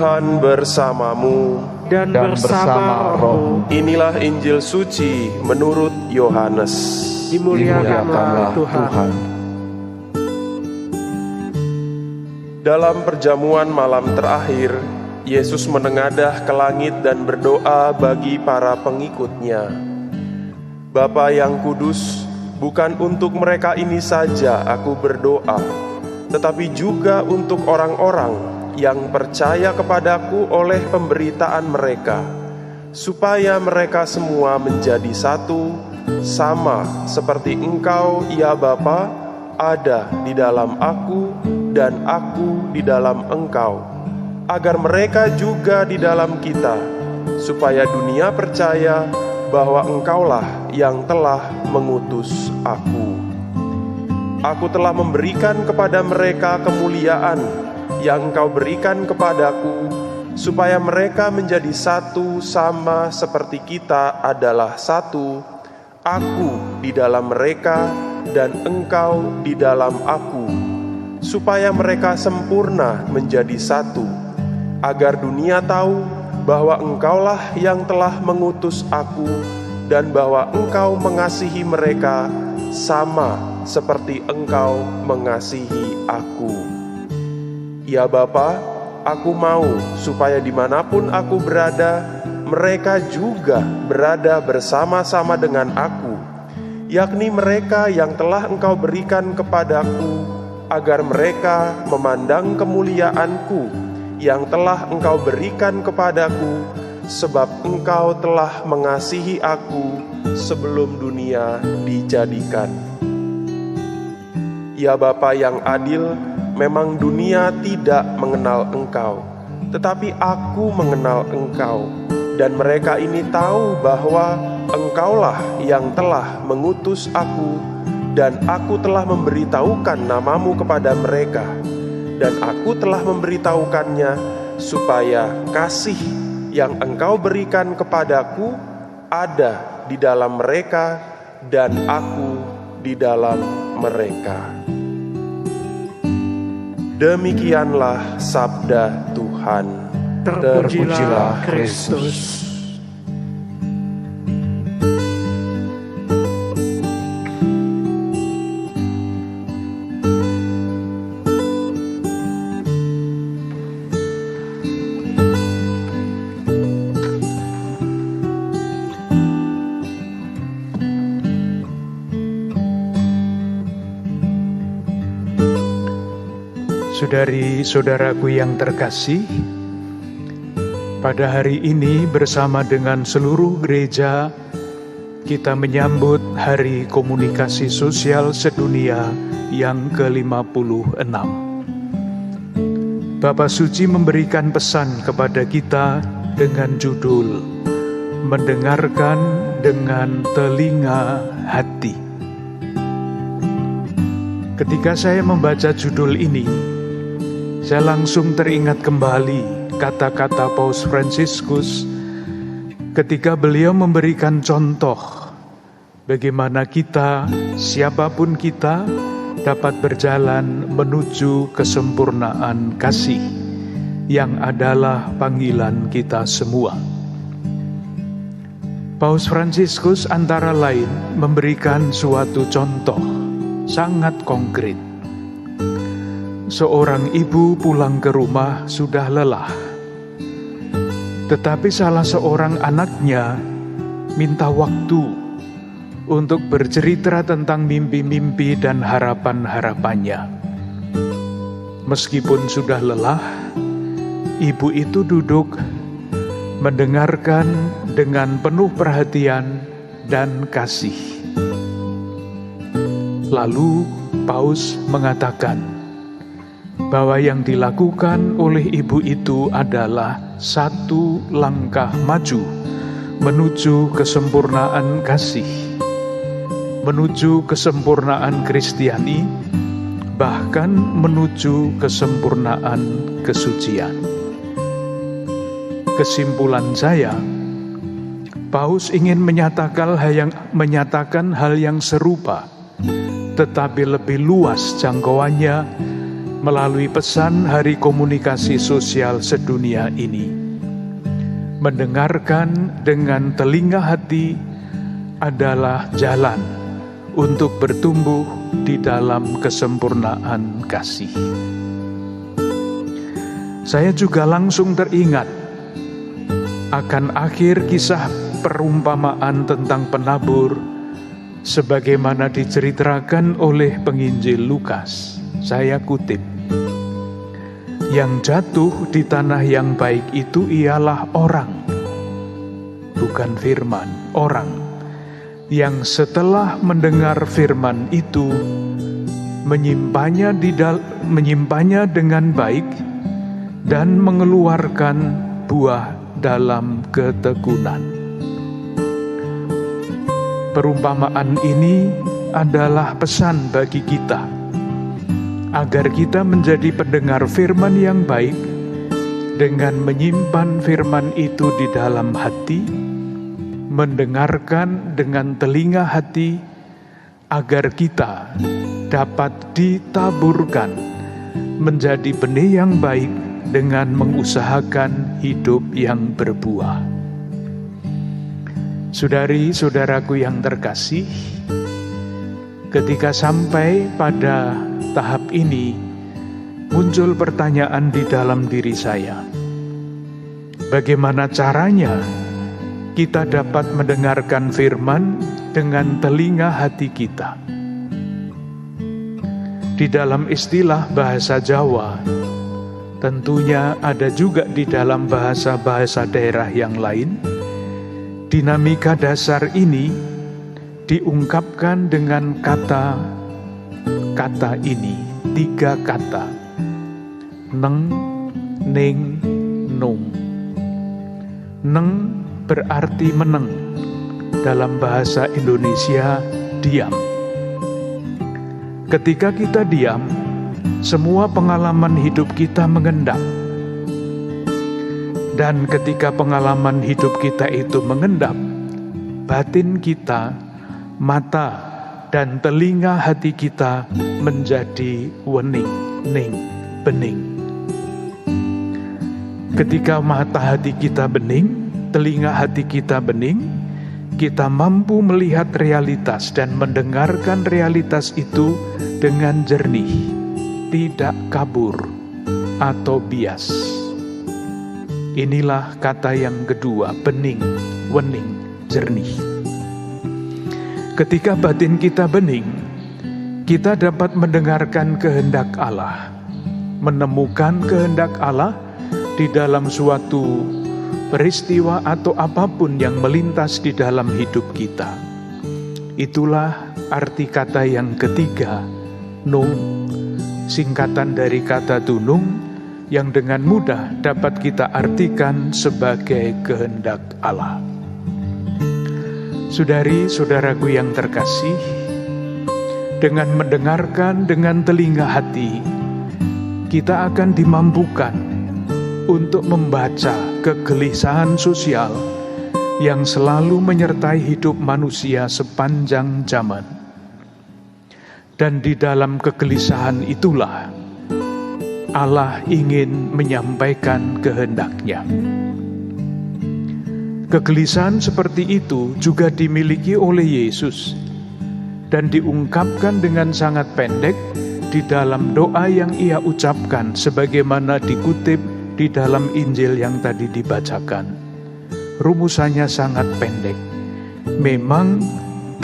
Tuhan bersamamu dan bersama rohmu. Inilah Injil suci menurut Yohanes. Dimuliakanlah Tuhan. Dalam perjamuan malam terakhir, Yesus menengadah ke langit dan berdoa bagi para pengikutnya. Bapa yang kudus, bukan untuk mereka ini saja aku berdoa, tetapi juga untuk orang-orang yang percaya kepadaku oleh pemberitaan mereka, supaya mereka semua menjadi satu, sama seperti Engkau, ya Bapa, ada di dalam aku dan aku di dalam Engkau, agar mereka juga di dalam kita, supaya dunia percaya bahwa Engkaulah yang telah mengutus aku. Aku telah memberikan kepada mereka kemuliaan yang Engkau berikan kepadaku, supaya mereka menjadi satu sama seperti kita adalah satu, aku di dalam mereka dan Engkau di dalam aku, supaya mereka sempurna menjadi satu, agar dunia tahu bahwa Engkaulah yang telah mengutus aku dan bahwa Engkau mengasihi mereka sama seperti Engkau mengasihi aku. Ya Bapa, aku mau supaya dimanapun aku berada, mereka juga berada bersama-sama dengan aku, yakni mereka yang telah Engkau berikan kepadaku, agar mereka memandang kemuliaanku yang telah Engkau berikan kepadaku, sebab Engkau telah mengasihi aku sebelum dunia dijadikan. Ya Bapa yang adil, memang dunia tidak mengenal Engkau, tetapi aku mengenal Engkau, dan mereka ini tahu bahwa Engkaulah yang telah mengutus aku, dan aku telah memberitahukan namamu kepada mereka, dan aku telah memberitahukannya supaya kasih yang Engkau berikan kepadaku ada di dalam mereka dan aku di dalam mereka. Demikianlah sabda Tuhan. Terpujilah Kristus. Saudari-saudaraku yang terkasih, pada hari ini bersama dengan seluruh gereja, kita menyambut Hari Komunikasi Sosial Sedunia yang ke-56. Bapa Suci memberikan pesan kepada kita dengan judul Mendengarkan dengan Telinga Hati. Ketika saya membaca judul ini, saya langsung teringat kembali kata-kata Paus Fransiskus ketika beliau memberikan contoh bagaimana kita, siapapun kita, dapat berjalan menuju kesempurnaan kasih yang adalah panggilan kita semua. Paus Fransiskus antara lain memberikan suatu contoh sangat konkret. Seorang ibu pulang ke rumah sudah lelah, tetapi salah seorang anaknya minta waktu untuk bercerita tentang mimpi-mimpi dan harapan-harapannya. Meskipun sudah lelah, ibu itu duduk mendengarkan dengan penuh perhatian dan kasih. Lalu Paus mengatakan bahwa yang dilakukan oleh ibu itu adalah satu langkah maju menuju kesempurnaan kasih, menuju kesempurnaan Kristiani, bahkan menuju kesempurnaan kesucian. Kesimpulan saya, Paus ingin menyatakan hal yang serupa, tetapi lebih luas jangkauannya melalui pesan Hari Komunikasi Sosial Sedunia ini. Mendengarkan dengan telinga hati adalah jalan untuk bertumbuh di dalam kesempurnaan kasih. Saya juga langsung teringat akan akhir kisah perumpamaan tentang penabur sebagaimana diceritakan oleh penginjil Lukas. Saya kutip, "Yang jatuh di tanah yang baik itu ialah orang," bukan firman, orang, "yang setelah mendengar firman itu menyimpannya dengan baik dan mengeluarkan buah dalam ketekunan." Perumpamaan ini adalah pesan bagi kita agar kita menjadi pendengar firman yang baik dengan menyimpan firman itu di dalam hati, mendengarkan dengan telinga hati agar kita dapat ditaburkan menjadi benih yang baik dengan mengusahakan hidup yang berbuah. Saudari-saudaraku yang terkasih, ketika sampai pada tahap ini, muncul pertanyaan di dalam diri saya. Bagaimana caranya kita dapat mendengarkan firman dengan telinga hati kita? Di dalam istilah bahasa Jawa, tentunya ada juga di dalam bahasa-bahasa daerah yang lain, dinamika dasar ini diungkapkan dengan kata-kata ini, 3 kata, neng, ning, nung. Neng berarti meneng, dalam bahasa Indonesia diam. Ketika kita diam, semua pengalaman hidup kita mengendap. Dan ketika pengalaman hidup kita itu mengendap, batin kita, mata, dan telinga hati kita menjadi wening, ning, bening. Ketika mata hati kita bening, telinga hati kita bening, kita mampu melihat realitas dan mendengarkan realitas itu dengan jernih, tidak kabur atau bias. Inilah kata yang kedua, bening, wening, jernih. Ketika batin kita bening, kita dapat mendengarkan kehendak Allah, menemukan kehendak Allah di dalam suatu peristiwa atau apapun yang melintas di dalam hidup kita. Itulah arti kata yang ketiga, nung, singkatan dari kata tunung, yang dengan mudah dapat kita artikan sebagai kehendak Allah. Saudari-saudaraku yang terkasih, dengan mendengarkan dengan telinga hati, kita akan dimampukan untuk membaca kegelisahan sosial yang selalu menyertai hidup manusia sepanjang zaman. Dan di dalam kegelisahan itulah Allah ingin menyampaikan kehendak-Nya. Kegelisahan seperti itu juga dimiliki oleh Yesus dan diungkapkan dengan sangat pendek di dalam doa yang Ia ucapkan sebagaimana dikutip di dalam Injil yang tadi dibacakan. Rumusannya sangat pendek. Memang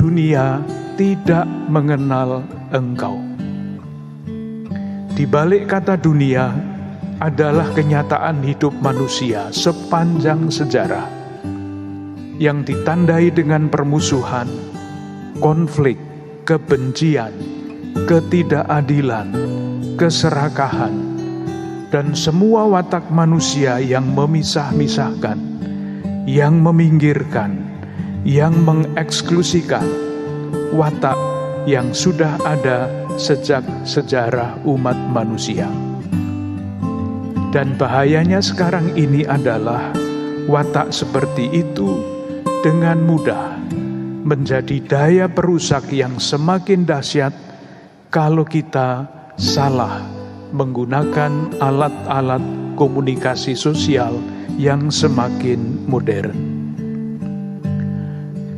dunia tidak mengenal Engkau. Di balik kata dunia adalah kenyataan hidup manusia sepanjang sejarah yang ditandai dengan permusuhan, konflik, kebencian, ketidakadilan, keserakahan, dan semua watak manusia yang memisah-misahkan, yang meminggirkan, yang mengeksklusikan, watak yang sudah ada sejak sejarah umat manusia. Dan bahayanya sekarang ini adalah watak seperti itu dengan mudah menjadi daya perusak yang semakin dahsyat kalau kita salah menggunakan alat-alat komunikasi sosial yang semakin modern.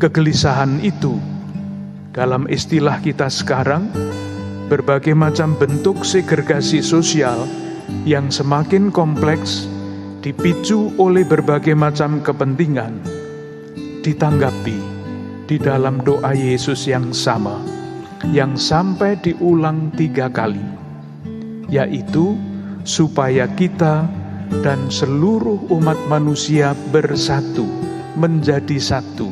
Kegelisahan itu, dalam istilah kita sekarang, berbagai macam bentuk segregasi sosial yang semakin kompleks dipicu oleh berbagai macam kepentingan, ditanggapi di dalam doa Yesus yang sama, yang sampai diulang 3 kali, yaitu supaya kita dan seluruh umat manusia bersatu, menjadi satu,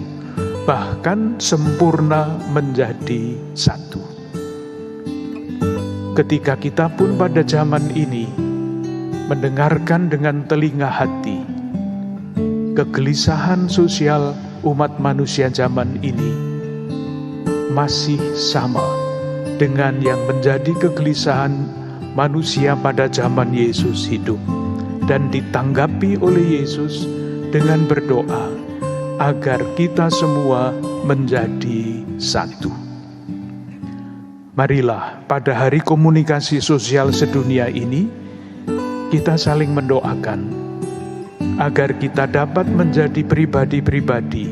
bahkan sempurna menjadi satu. Ketika kita pun pada zaman ini mendengarkan dengan telinga hati kegelisahan sosial umat manusia zaman ini masih sama dengan yang menjadi kegelisahan manusia pada zaman Yesus hidup, dan ditanggapi oleh Yesus dengan berdoa agar kita semua menjadi satu. Marilah pada hari komunikasi sosial sedunia ini kita saling mendoakan agar kita dapat menjadi pribadi-pribadi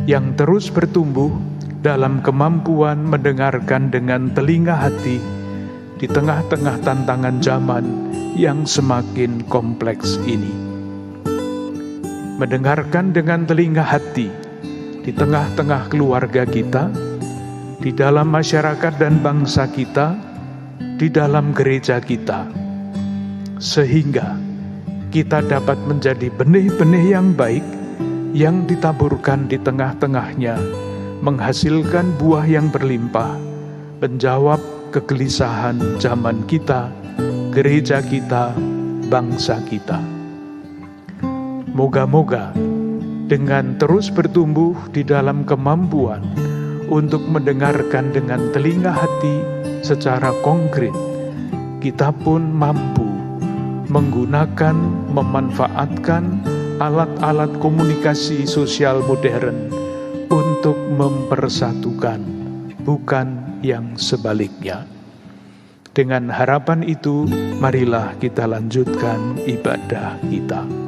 yang terus bertumbuh dalam kemampuan mendengarkan dengan telinga hati di tengah-tengah tantangan zaman yang semakin kompleks ini. Mendengarkan dengan telinga hati di tengah-tengah keluarga kita, di dalam masyarakat dan bangsa kita, di dalam gereja kita, sehingga kita dapat menjadi benih-benih yang baik yang ditaburkan di tengah-tengahnya, menghasilkan buah yang berlimpah, menjawab kegelisahan zaman kita, gereja kita, bangsa kita. Moga-moga dengan terus bertumbuh di dalam kemampuan untuk mendengarkan dengan telinga hati secara konkret, kita pun mampu menggunakan, memanfaatkan alat-alat komunikasi sosial modern untuk mempersatukan, bukan yang sebaliknya. Dengan harapan itu, marilah kita lanjutkan ibadah kita.